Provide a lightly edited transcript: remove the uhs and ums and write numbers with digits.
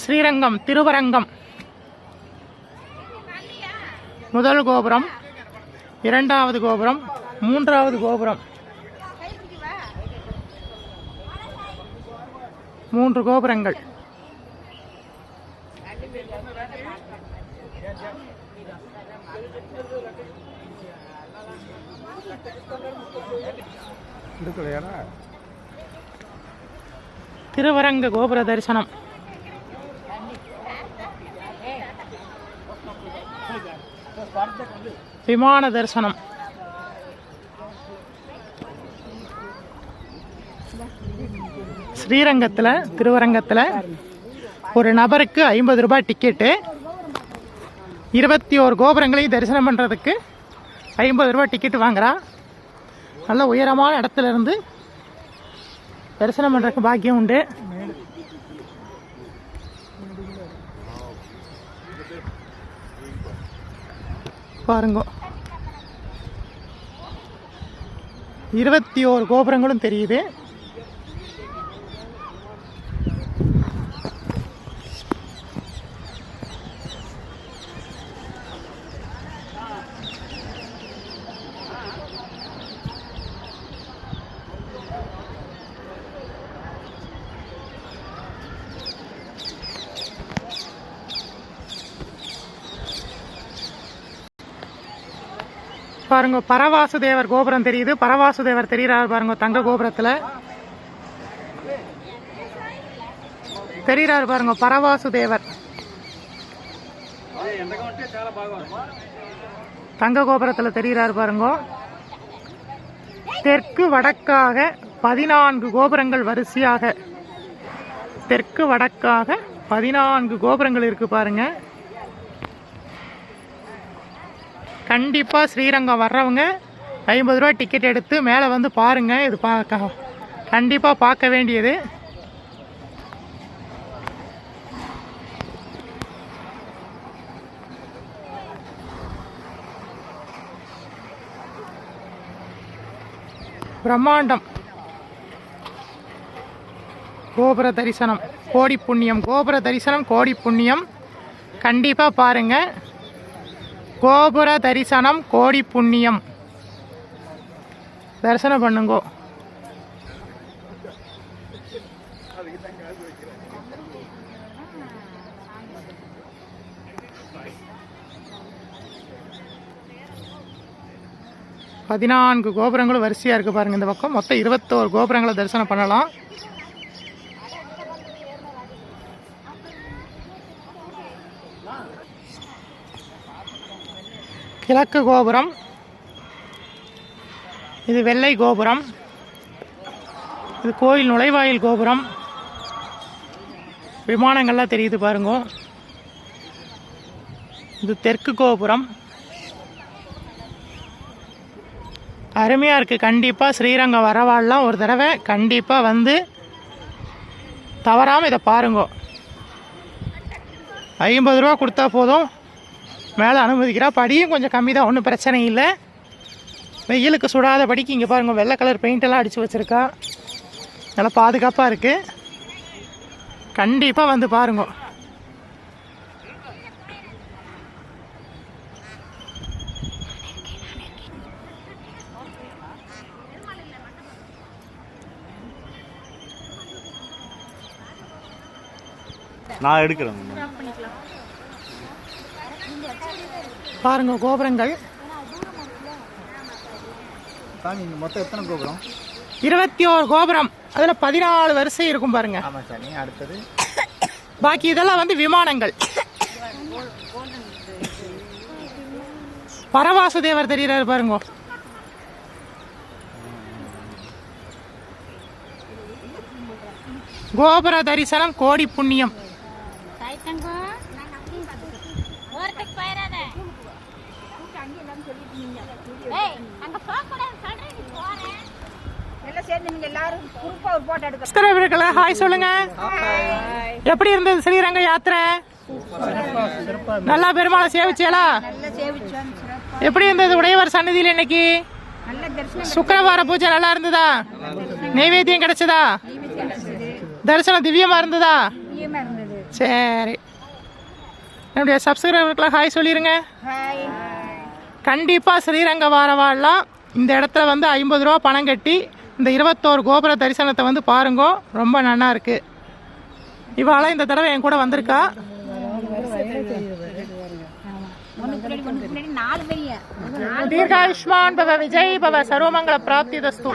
ஸ்ரீரங்கம் திருவரங்கம். முதல் கோபுரம், இரண்டாவது கோபுரம், மூன்றாவது கோபுரம். 3 கோபுரங்கள். திருவரங்க கோபுர தரிசனம். விமான தரிசனம். ஸ்ரீரங்கத்தில் திருவரங்கத்தில் ஒரு நபருக்கு 50 ரூபாய் டிக்கெட்டு. 21 கோபுரங்களையும் தரிசனம் பண்ணுறதுக்கு 50 ரூபாய் டிக்கெட்டு வாங்குறா. நல்ல உயரமான இடத்துல இருந்து தரிசனம் பண்ணுறதுக்கு பாக்கியம் உண்டு. பாருங்க, 21 கோபுரங்களும் தெரியுது. பாருங்க, பரவாசுதேவர் கோபுரம் தெரியுது. பரவாசுதேவர் தெரிகிறார் பாருங்க, தங்க கோபுரத்தில் தெரிகிறார் பாருங்க. பரவாசுதேவர் தங்க கோபுரத்தில் தெரிகிறார் பாருங்க. தெற்கு வடக்காக 14 கோபுரங்கள் வரிசையாக, தெற்கு வடக்காக 14 கோபுரங்கள் இருக்கு பாருங்க. கண்டிப்பாக ஸ்ரீரங்கம் வர்றவங்க 50 ரூபா டிக்கெட் எடுத்து மேலே வந்து பாருங்கள். இது கண்டிப்பாக பார்க்க வேண்டியது. பிரம்மாண்டம். கோபுர தரிசனம் கோடி புண்ணியம். கோபுர தரிசனம் கோடி புண்ணியம். கண்டிப்பாக பாருங்கள். கோபுர தரிசனம் கோடி புண்ணியம். தரிசனம் பண்ணுங்கோ. பதினான்கு கோபுரங்களும் வரிசையா இருக்கு பாருங்க. இந்த பக்கம் மொத்தம் 21 கோபுரங்களை தரிசனம் பண்ணலாம். கிழக்கு கோபுரம், இது வெள்ளை கோபுரம், இது கோயில் நுழைவாயில் கோபுரம். விமானங்கள்லாம் தெரியுது பாருங்க. இது தெற்கு கோபுரம். அருமையாக இருக்குது. கண்டிப்பாக ஸ்ரீரங்கம் வரவாள்லாம் ஒரு தடவை கண்டிப்பாக வந்து தவறாமல் இதை பாருங்க. 50 ரூபா கொடுத்தா போதும், மேலே அனுமதிக்கிறா. படியும் கொஞ்சம் கம்மி தான், ஒன்றும் பிரச்சனை இல்லை. வெயிலுக்கு சுடாத படிக்கு இங்கே பாருங்கள், வெள்ளை கலர் பெயிண்டெல்லாம் அடித்து வச்சுருக்கா. நல்லா பாதுகாப்பாக இருக்குது. கண்டிப்பாக வந்து பாருங்க. நான் எடுக்கிறேன் பாருங்க கோபுரங்கள். மொத்தம் எத்தனை கோபுரம்? 21 கோபுரம். அதில் 14 வரிசை இருக்கும் பாருங்க. அடுத்தது பாக்கி இதெல்லாம் வந்து விமானங்கள். பரவாசுதேவர் தெரிகிறாரு பாருங்க. கோபுர தரிசனம் கோடி புண்ணியம். ஹாய் சொல்லுங்க. எப்படி இருந்தது ஸ்ரீரங்க யாத்திரை? நல்லா பெருமாளை சேவிச்சேலா? எப்படி இருந்தது உடையவர் சன்னதியில் இன்னைக்கு? சுக்கிரவார பூஜை நல்லா இருந்ததா? நைவேத்தியம் கிடைச்சதா? தரிசனம் திவ்யமா இருந்ததா? சரி, என்னுடைய சப்ஸ்கிரைபருக்குலாம் ஹாய் சொல்லிடுங்க. கண்டிப்பாக ஸ்ரீரங்க வாரவாலாம் இந்த இடத்துல வந்து 50 ரூபா பணம் கட்டி இந்த 21 கோபுர தரிசனத்தை வந்து பாருங்க, ரொம்ப நல்லா இருக்குது. இவாள இந்த தடவை என் கூட வந்திருக்கா. தீர்காயுஷ்மான் பவ, விஜய் பவ, சர்வமங்கல பிராப்தி தஸ்து.